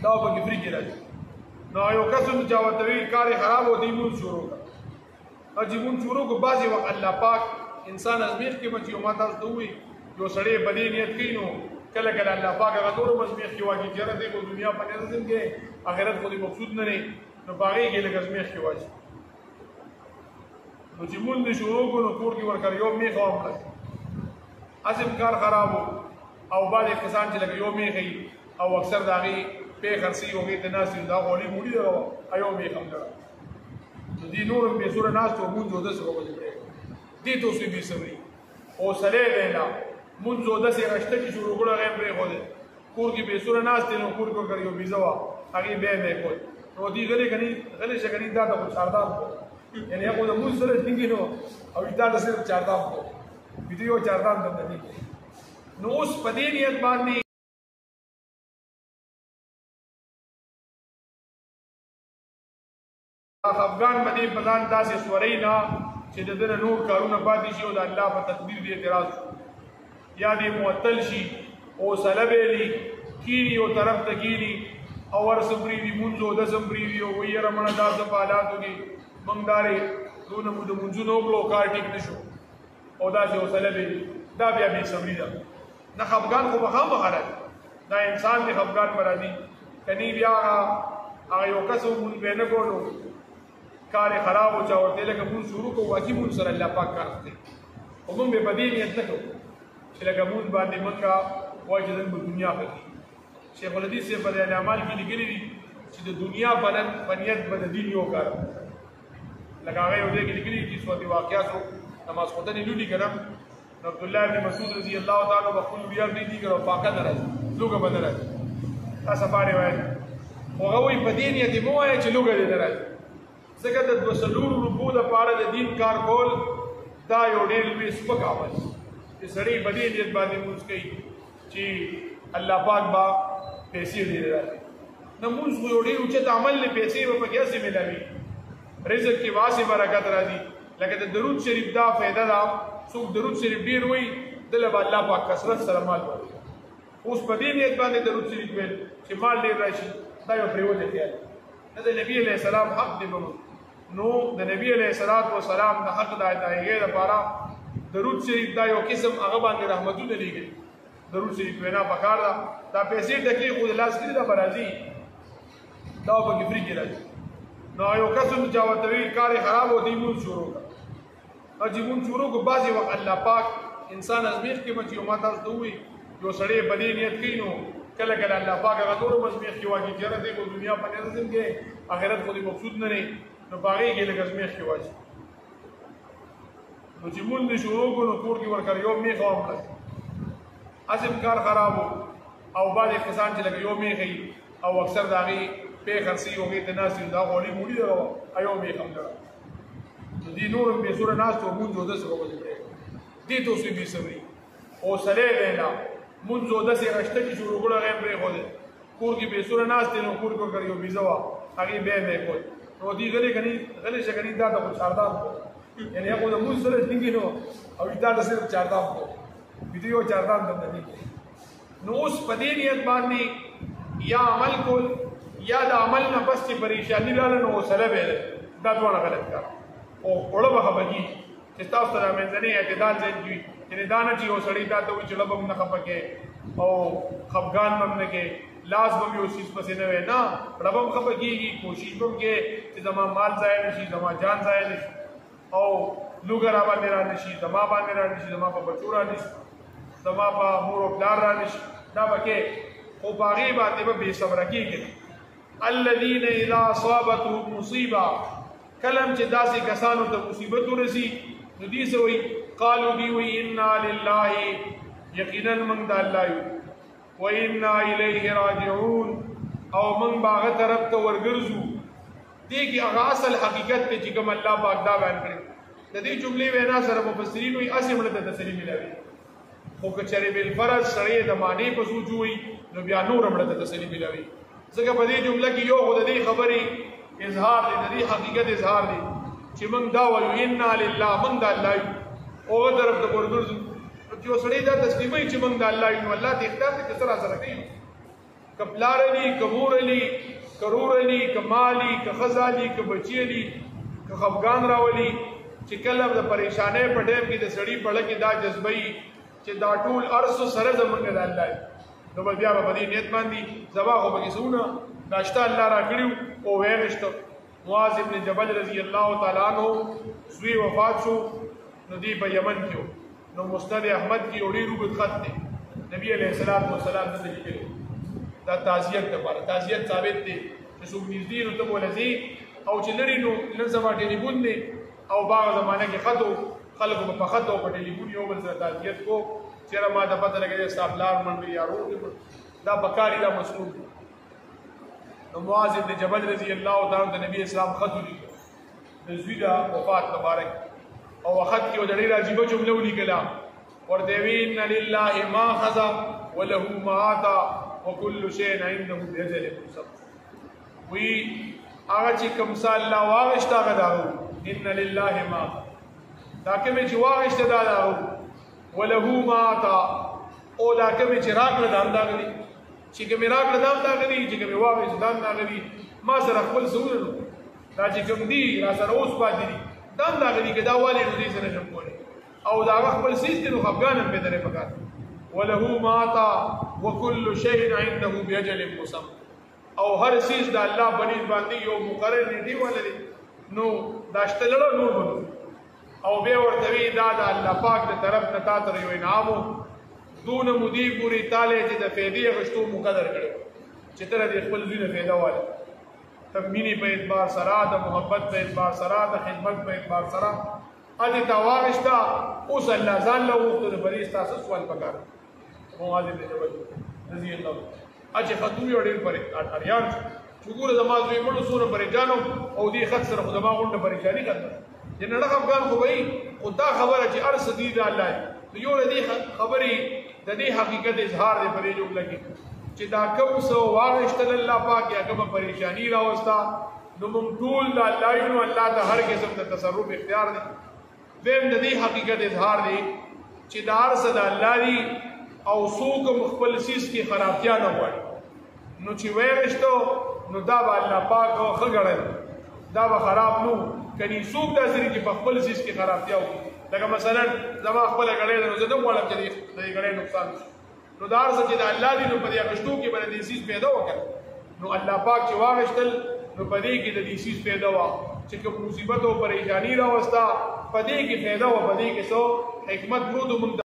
دا پکې فری کې راځي. نو یو کس چې ورته وي کار خراب و دی مونږ شروع کړ او چې مونږ شروع کو بعضې وخت الله پاک انسان ازمیخ کې مچ یو ما تاسو ته ووایي یو سړی بدې نیت کوي نو کله کله الله پاک هغه نور ازمیخ کې واچي چې دی کو دنیا په نظم کې آخرت خو دې مقصود نه دی نو په هغې کې لږ ازمیخ کې واچي. نو چې مونږ شروع کړو نو کور کې ورکړ یو میخ هم کړ اسم کار خراب او بعضې کسان چې لکه یو میخ او اکثر د هغې پې خرڅي هغې ته ناست وي دا غوړي موړي ده یو میخ هم لره نو دې نور هم بې سوره ناست و مونځ او داسې به ولې پرېږدي دې ته اوس بې صبري حوصلې دی نه مونځ او داسې رشته چې شروع کړو هغه یې پرېښودې کور کې بې سوره ناست دی نو کور کې ورکړ یو بیزه وه هغې بیا یې کول نو دې غلې شه کني دا ته خو چاردام کړو یعنې هغه د مونځ سره ټینګې نو او دا ته صرف چاردام کړو بیده یو چاردام ته نه دي نو اوس په دې نیت باندې افغان باندې پدان داسې سوري نه چې د دنه نور کارونه پاتې شي او د الله په تقدیر دې اعتراض یا دې معطل شي او سلبېلی کینی او طرف ته کینی او ورسم پریوي مونځ او دسم پریوي او ویې رمڼه داسې په حالاتو کې موږ دارې دونه مو د مونځونو وکړو کار ټیک نه شو او داسې او سلبېلی دا بیا بې صبري ده نه خفګان خو به خامخا راځي دا انسان دې خفګان به راځي کني بیا هغه یو کس مونځ به نه کولو کار خراب او چا ورته لکه مونږ شروع کوو واجب مونږ سره الله پاک کار کوي او مونږ به بدې نیت نه کوو چې لکه مونږ باندې مونږ وایي چې د دنیا په شیخ الحدیث صاحب په اعمال کې لیکلي دي چې د دنیا په نیت به د دین یو کار لکه هغه یو ځای کې لیکلي چې سواتي واقعات نماز خودنې لولي کړم عبد الله بن مسعود رضی الله تعالی عنہ خپل بیا دې دي کړو پاکه درځي لوګه بدل راځي تاسو باندې وایي هغه وایي په دې نیت مو وایي چې لوګه دې راځي ځکه د 200 روپو لپاره د دین کار کول دا یو ډېر لوی سپک عمل چې سړی په دې نیت باندې مونځ کوي چې الله پاک به پیسې دې راکړي نه مونځ خو یو ډېر اوچت عمل دی پیسې به پکې هسې ملاوي رزق کې واسې برکت راځي لکه د درود شریف دا فایده ده څوک درود شریف ډېر وایي دله به الله پاک کثرت سره مال ورکړي اوس په دې نیت باندې درود شریف ویل چې مال ډېر راشي دا یو پرېوتی خیال د نبی علیہ السلام حق دی بمو نو د نبی علیہ السلام د حق د ادایګۍ لپاره درود شریف دا یو قسم هغه باندې رحمتونه لېږلي درود شریف وینا پکار ده دا پیسې ټکې خو د لاس کې دا برازي دا پکې فری کې راځي نو یو کس چې ورته وي کار خراب و دی مونځ شروع کړ او چې مونځ شروع کو بعضې وخت الله پاک انسان ازمیخ کې مچ یو ما تاسو ته ووایي یو سړی بدې نیت کوي نو کله کله الله پاک هغه نور ازمیخ کې واچي چې دی کو دنیا په نظم کې آخرت خو دې مقصود نه دی نو په هغې کې لږ ازمیخ کې واچي نو چې مونځ شروع کړو نو کور کې ورکړ یو میخ هم کړ اسم کار خراب او بعضې کسان چې لکه یو میخ او اکثر د هغې پې خرڅي هغې ته ناست وي دا غوړي موړي ده یو میخ هم لره نو دې نور هم بې سوره ناست و مونځ او داسې به ولې پرېږدي دې ته اوس بې صبري حوصلې دی نه مونځ او داسې رشته چې شروع کړو هغه یې پرېښودې کور کې بې سوره ناست دی نو کور کې ورکړ یو بیزه وه هغې بیا یې کول نو دې غلې شه کني دا ته خو چاردام کړو یعنې هغه د مونځ سره ټینګې نو او دا ته صرف چاردام کړو بیده یو چاردام ته نه دي نو اوس په دې نیت باندې یا عمل کول یا د عمل نه بس چې پریشاني راغله نو حوصله به یې دا دواړه غلط کار او اوړه به خفه کېږي چې تاسو سره منځنی اعتدال ځای کې وي یعنې دا نه چې یو سړی تا ته وایي چې لب هم نه خفه کې او خفګان به هم نه کې لاس به یو چیز پسې نه وی نه رب هم خفه کېږي کوشش به هم کې چې زما مال ضایع نه شي زما جان ضایع نه شي او لوږه را باندې را نه شي زما باندې را نه شي زما په بچو را نه شي زما په مور او پلار را نه شي دا به کې خو په هغې باندې به بې صبره کېږي الذین اذا اصابتهم مصیبه کلم چې داسې کسانو ته مصیبت ورسي نو دې څه وایي قالو دې وایي انا لله یقینا موږ د الله یو و انا الیه راجعون او موږ به هغه طرف ته ورګرځو دې کې هغه اصل حقیقت دی چې کوم الله پاک دا بیان کړی د دې جملې وینا سره مفسرین وایي هسې مړه ته تسلي ملاوي خو که چېرې بالفرض سړی د معنی په سوچ ووایي نو بیا نوره مړه ته تسلي ملاوي ځکه په دې جمله کې یو خو د دې خبرې اظهار دی د دې حقیقت اظهار دی چې موږ دا وایو انا لله موږ د الله یو هغه طرف ته ورګرځو چې یو سړی دا تسلیموي چې موږ د الله یو نو الله ته اختیار دی چې څه راسره کوي کپلار علی کمور علی کرور علی کمالی کخزالی کبچیلی کخفغان راولی چې کله د پریشانې په ټیم کې د سړی په لکه دا جذبې چې دا ټول ارسو سره زمونږ د الله نو بیا په دې نیت باندې زبا خو به سونه ناشته الله را کړیو او وېشتو معاذ ابن جبل رضی الله تعالی عنہ زوی وفات شو نو دی په یمن کې نو مسند احمد کې وړي روبت خط دی نبی علیہ الصلوۃ والسلام ته لیکلي دا تعزیت لپاره تعزیت ثابت دی چې څوک نږدې نو ته ولزي او چې لري نو نن سبا ټلیفون دی او باغ زمانه کې خطو خلکو په خطو په ټلیفون یو بل سره تعزیت کو چیرې ما د پته لګیږي استابلار منډي یارو دا بکاری دا مسلوب نو معاذ بن جبل رضی الله تعالی عنہ نبی اسلام خط لیکل د زوی دا وفات مبارک او خط کې ودړي راجیبه جمله ولیکلا ورته وین لله ما خذ وله ما آتا وكل شيء عنده بأجل مسمى وی هغه چې کوم سال الله واغشتا غداو ان لله ما دا کوم چې واغشتا داو وله ما آتا او دا کوم چې راکړه دا غلي چې کوم راکړه دا غلي چې کوم واغشتا دا غلي ما سره خپل سوره دا چې کوم دی را سره اوس پاتې دي دا غلي کدا والي دې سره شم کوله او دا خپل سیس دي نو خفغانم په درې پکار وله ما آتا وكل شيء عنده بأجل مسمى او هر سیز دا الله بنی باندې یو مقرر نیټه ولري نو داشتلړو نور بنو او به ورته وی دا د الله پاک د طرف نه تاسو یو انعامو دون مودي پوری تاله چې د فیدې غشتو مقدر کړو چې تر دې خپل دې فایده واله تمینی په اعتبار سره د محبت په اعتبار سره د خدمت په اعتبار سره اته تواغشتا اوس الله ځان له وخت د بری تاسو سوال پکار معاذ بن جبل رضی الله اجه خطوی وړي پر اریان چګور زما دوی مړو سونه پریجانو او دی خط سره خدما غونډه پریشانی کړه جن نه افغان خو وای خدا خبره چې ارس دی د الله یو دې خبري د دې حقیقت اظهار دی پرې جوړ لګي چې دا کوم سو واغشتل الله پاک یا کوم پریشانی راوستا نو موږ ټول د الله یو الله ته هر قسم د تصرف اختیار دی دیم د دې حقیقت اظهار دی چې د ارس د الله دی او څوک خپل سیس کې خرابتیا نه غواړي نو چې وېشتو نو دا به الله پاک خګړل دا به خراب نو کني څوک د سری کې په خپل سیس کې خرابتیا وکړي لکه مثلا زما خپل غړې نو زه نه غواړم چې دې غړې نقصان نو دا ارزه چې د الله دی نو په دې غشتو کې باندې سیس پیدا وکړي نو الله پاک چې واغشتل نو په دې کې د دې سیس پیدا وا چې کوم مصیبت او پریشانی راوستا په دې کې پیدا و په دې کې سو حکمت مو